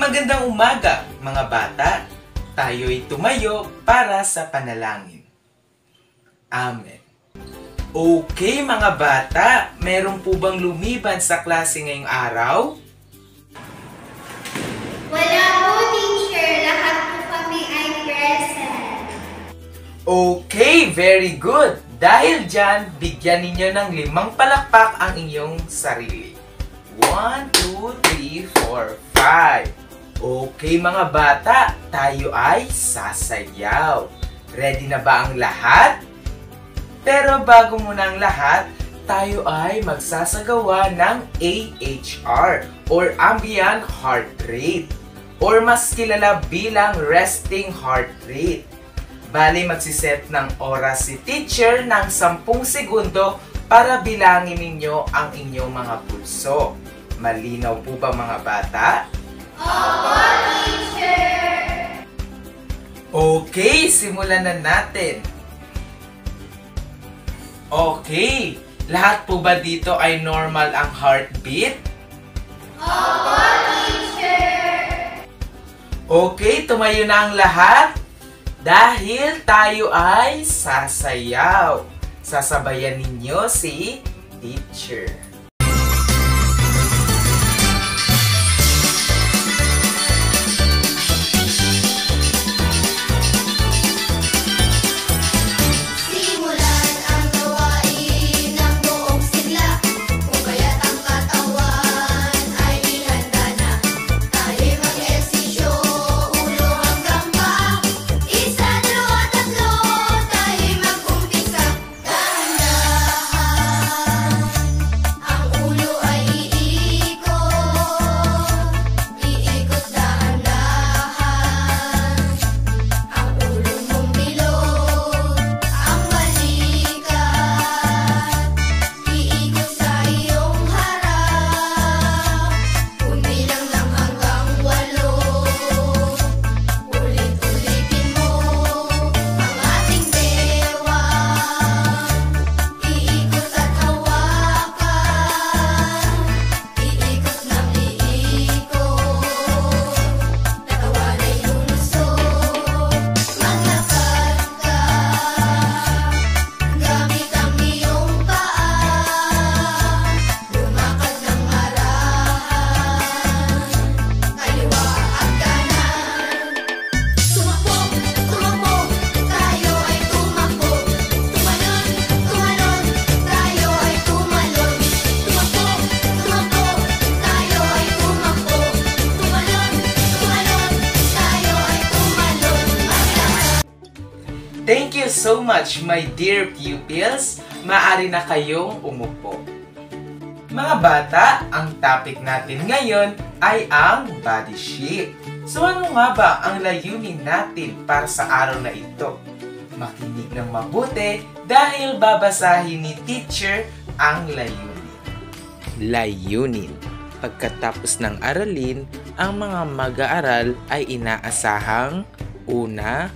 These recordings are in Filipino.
Magandang umaga, mga bata. Tayo'y tumayo para sa panalangin. Amen. Okay, mga bata, meron po bang lumiban sa klase ngayong araw? Wala po, teacher. Lahat po kami ay present. Okay, very good. Dahil dyan, bigyan ninyo ng 5 palakpak ang inyong sarili. 1, 2, 3, 4, 5. Okay, mga bata, tayo ay sasayaw. Ready na ba ang lahat? Pero bago muna ang lahat, tayo ay magsasagawa ng AHR or Ambient Heart Rate or mas kilala bilang Resting Heart Rate. Bali, magsiset ng oras si teacher ng 10 segundo para bilangin ninyo ang inyong mga pulso. Malinaw po ba, mga bata? Opo, teacher! Okay, simulan na natin. Okay, lahat po ba dito ay normal ang heartbeat? Opo, teacher! Okay, tumayo na ang lahat dahil tayo ay sasayaw. Sasabayan ninyo si teacher. Thank you so much, my dear pupils. Maaari na kayong umupo. Mga bata, ang topic natin ngayon ay ang body shape. So ano nga ba ang layunin natin para sa araw na ito? Makinig ng mabuti dahil babasahin ni teacher ang layunin. Layunin. Pagkatapos ng aralin, ang mga mag-aaral ay inaasahang una,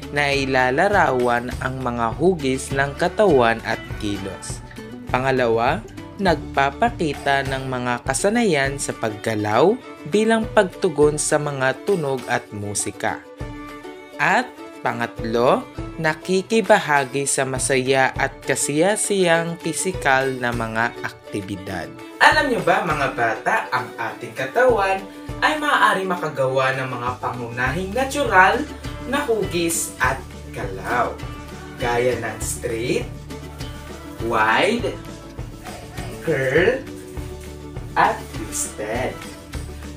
na ilalarawan ang mga hugis ng katawan at kilos. Pangalawa, nagpapakita ng mga kasanayan sa paggalaw bilang pagtugon sa mga tunog at musika. At pangatlo, nakikibahagi sa masaya at kasiyasiyang pisikal na mga aktibidad. Alam niyo ba, mga bata, ang ating katawan ay maaari makagawa ng mga pangunahing natural na hugis at galaw, gaya ng straight, wide, curl, at twisted.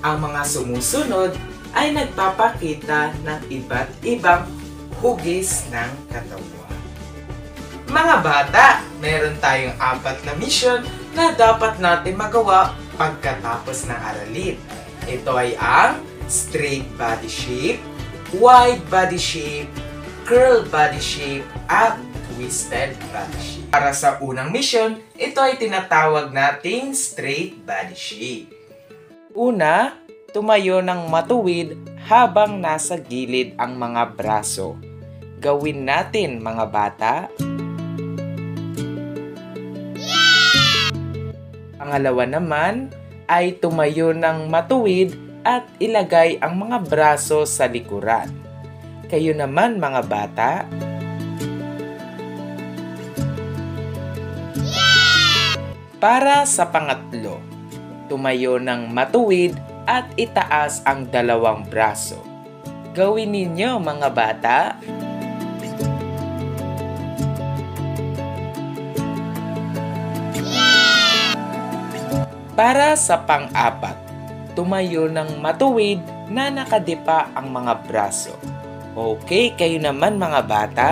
Ang mga sumusunod ay nagpapakita ng iba't ibang hugis ng katawan. Mga bata, meron tayong 4 na mission na dapat natin magawa pagkatapos ng aralin. Ito ay ang straight body shape, wide body shape, curl body shape, at twisted body shape. Para sa unang mission, ito ay tinatawag nating straight body shape. Una, tumayo ng matuwid habang nasa gilid ang mga braso. Gawin natin, mga bata. Pangalawa naman ay tumayo ng matuwid at ilagay ang mga braso sa likuran. Kayo naman mga bata. Para sa pangatlo, tumayo ng matuwid at itaas ang dalawang braso. Gawin ninyo mga bata. Para sa pang-apat, tumayo ng matuwid na nakadipa ang mga braso. Okay, kayo naman mga bata.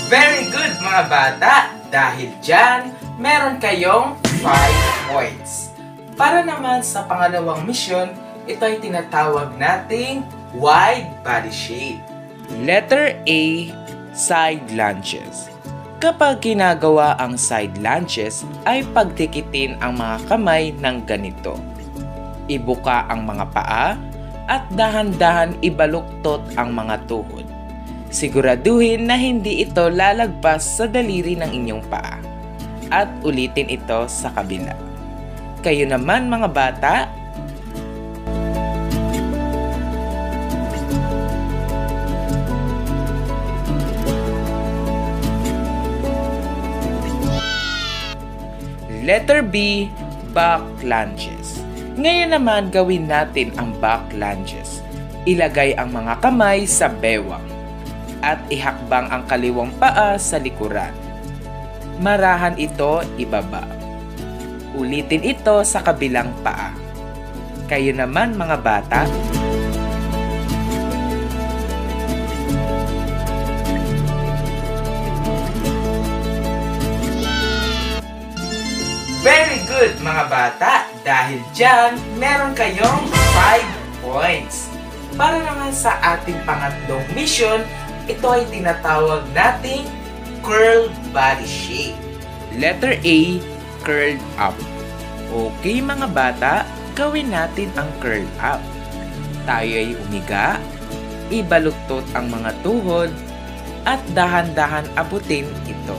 Very good mga bata! Dahil dyan, meron kayong 5 points. Para naman sa pangalawang misyon, ito ay tinatawag nating wide body shape. Letter A, side lunges. Kapag ginagawa ang side lunges, ay pagdikitin ang mga kamay ng ganito. Ibuka ang mga paa at dahan-dahan ibaluktot ang mga tuhod. Siguraduhin na hindi ito lalagpas sa daliri ng inyong paa. At ulitin ito sa kabila. Kayo naman mga bata. Letter B, back lunges. Ngayon naman gawin natin ang back lunges. Ilagay ang mga kamay sa bewang at ihakbang ang kaliwang paa sa likuran. Marahan ito ibaba. Ulitin ito sa kabilang paa. Kayo naman mga bata. Very good mga bata! Dahil dyan, meron kayong 5 points. Para naman sa ating pangatlong mission, ito ay tinatawag nating curled body shape. Letter A, curled up. Okay mga bata, gawin natin ang curl up. Tayo ay humiga, ibaluktot ang mga tuhod, at dahan-dahan abutin ito.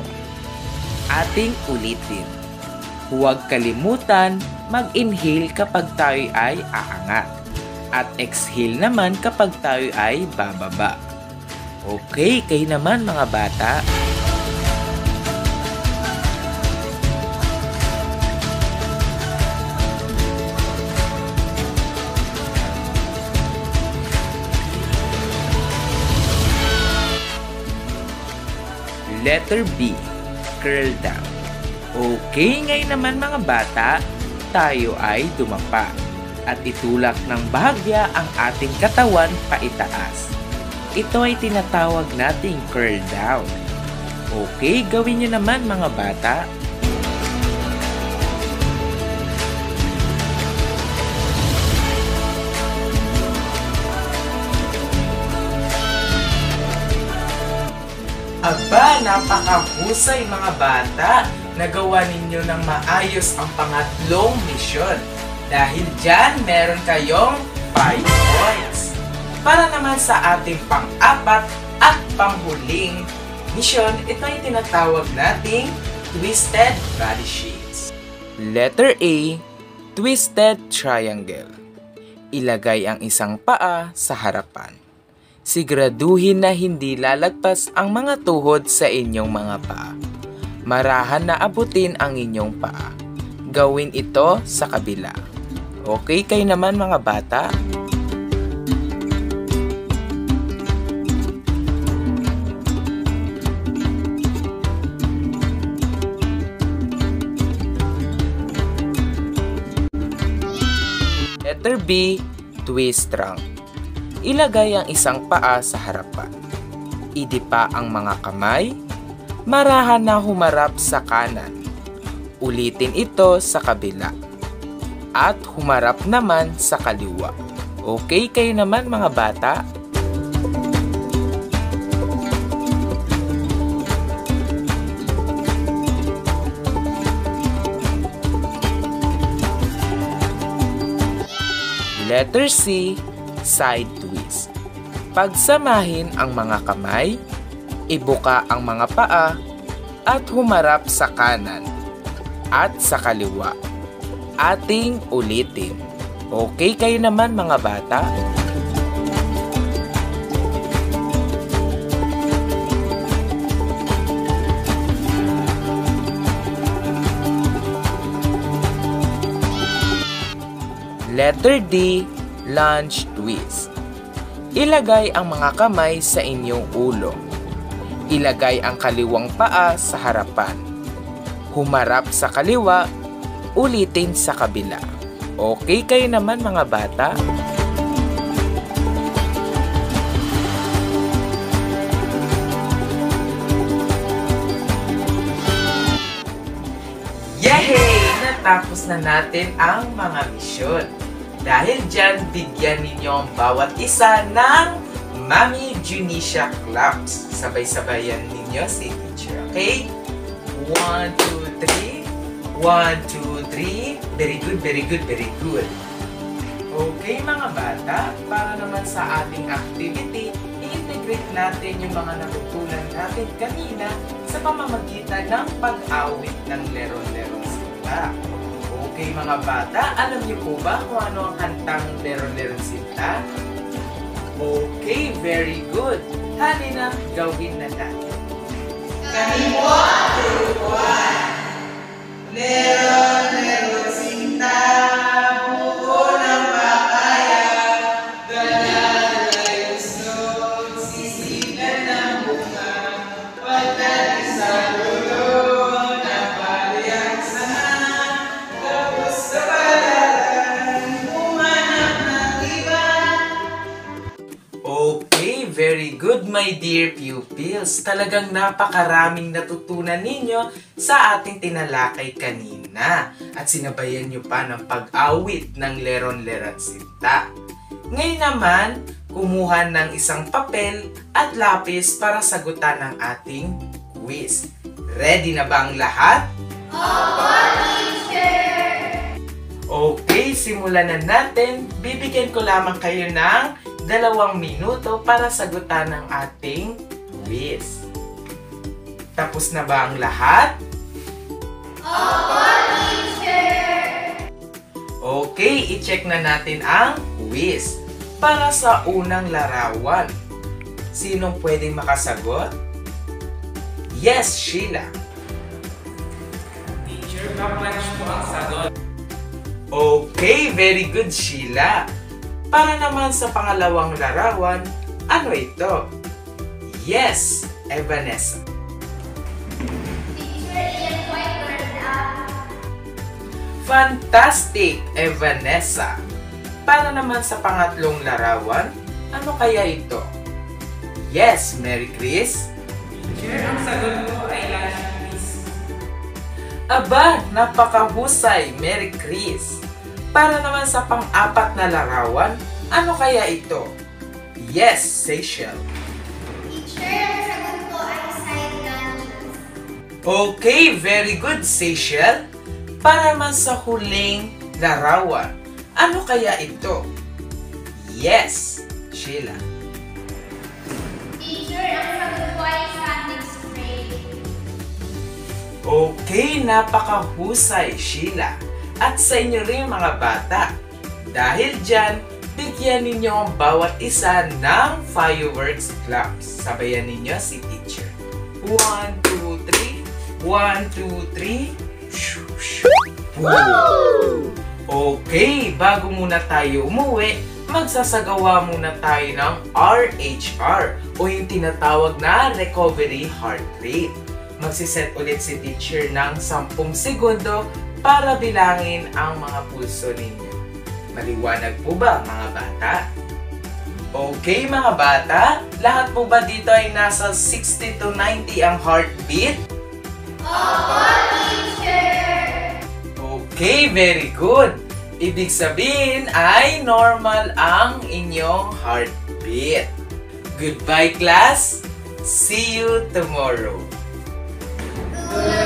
Ating ulitin. Huwag kalimutan mag-inhale kapag tayo ay aangat. At exhale naman kapag tayo ay bababa. Okay, kayo naman mga bata. Letter B, curl down. Okay, ngayon naman mga bata, tayo ay dumapa at itulak ng bahagya ang ating katawan paitaas. Ito ay tinatawag nating curl down. Okay, gawin nyo naman mga bata. Aba, napakahusay mga bata! Nagawa ninyo ng maayos ang pangatlong misyon. Dahil dyan, meron kayong 5 points. Para naman sa ating pang-apat at panghuling misyon, ito ay tinatawag nating twisted body shapes. Letter A, twisted triangle. Ilagay ang isang paa sa harapan. Siguraduhin na hindi lalagpas ang mga tuhod sa inyong mga paa. Marahan na abutin ang inyong paa. Gawin ito sa kabila. Okay, kayo naman mga bata. Letter B, twist trunk. Ilagay ang isang paa sa harapan. Idipa ang mga kamay. Marahan na humarap sa kanan. Ulitin ito sa kabila. At humarap naman sa kaliwa. Okay, kayo naman mga bata. Letter C, side twist. Pagsamahin ang mga kamay, ibuka ang mga paa, at humarap sa kanan at sa kaliwa. Ating ulitin. Okay kayo naman mga bata? Letter D, lunge twist. Ilagay ang mga kamay sa inyong ulo. Ilagay ang kaliwang paa sa harapan. Humarap sa kaliwa, ulitin sa kabila. Okay kayo naman mga bata? Yay! Natapos na natin ang mga misyon. Dahil dyan, bigyan ninyo ang bawat isa ng Mami Junicia claps. Sabay-sabayan ninyo si teacher, okay? 1, 2, 3. 1, 2, 3. Very good, very good, very good. Okay mga bata, para naman sa ating activity, i-integrate natin yung mga natutunan natin kanina sa pamamagitan ng pag-awit ng Leron-Leron Sinta. Okay mga bata, alam niyo po ba kung ano ang kantang Leron-Leron Sinta? Okay, very good. Halina, gawin na natin. Kanimo turuan. Leron, leron sinta, buko ng papaya, dala-dala yung snog, sisigan ng bunga, pagdali sa dulo, napaliyang sana, tapos sa palaran, umanap ng iba. Okay, very good my dear pupils. Talagang napakaraming natutunan ninyo sa ating tinalakay kanina. At sinabayan nyo pa ng pag-awit ng Leron-Leron Sinta. Ngayon naman, kumuha ng isang papel at lapis para sagutan ang ating quiz. Ready na ba ang lahat? Opo, teacher! Okay, simulan na natin. Bibigyan ko lamang kayo ng 2 minuto para sagutan ang ating quiz. Tapos na ba ang lahat? Opo, teacher! Okay, i-check na natin ang quiz. Para sa unang larawan, sinong pwedeng makasagot? Yes, Sheila. Teacher, pa-punch mo ang sagot. Okay, very good, Sheila. Para naman sa pangalawang larawan, ano ito? Yes, Vanessa. Teacher, iyan po ay turned up. Fantastic, Vanessa. Para naman sa pangatlong larawan, ano kaya ito? Yes, Mary Chris. Teacher, ang sagot ko ay lunch twist. Aba, napakahusay, Mary Chris. Para naman sa pang-apat na larawan, ano kaya ito? Yes, Seychelles. Teacher, ang sagot ko ay side lunches. Okay, very good, Seychelles. Para naman sa huling larawan, ano kaya ito? Yes, Sheila. Teacher, ang sagot ko ay standing straight. Okay, napakahusay, Sheila. At sa inyo rin mga bata. Dahil dyan, bigyan ninyo ang bawat isa ng fireworks claps. Sabayan ninyo si teacher. 1, 2, 3. 1, 2, 3. Shoo, shoo. Woo! Okay, bago muna tayo umuwi, magsasagawa muna tayo ng RHR o yung tinatawag na recovery heart rate. Magsiset ulit si teacher ng 10 segundo para bilangin ang mga pulso ninyo. Maliwanag po ba mga bata? Okay mga bata, lahat po ba dito ay nasa 60 to 90 ang heartbeat? Opo, teacher! Okay, very good. Ibig sabihin ay normal ang inyong heartbeat. Goodbye class. See you tomorrow. Good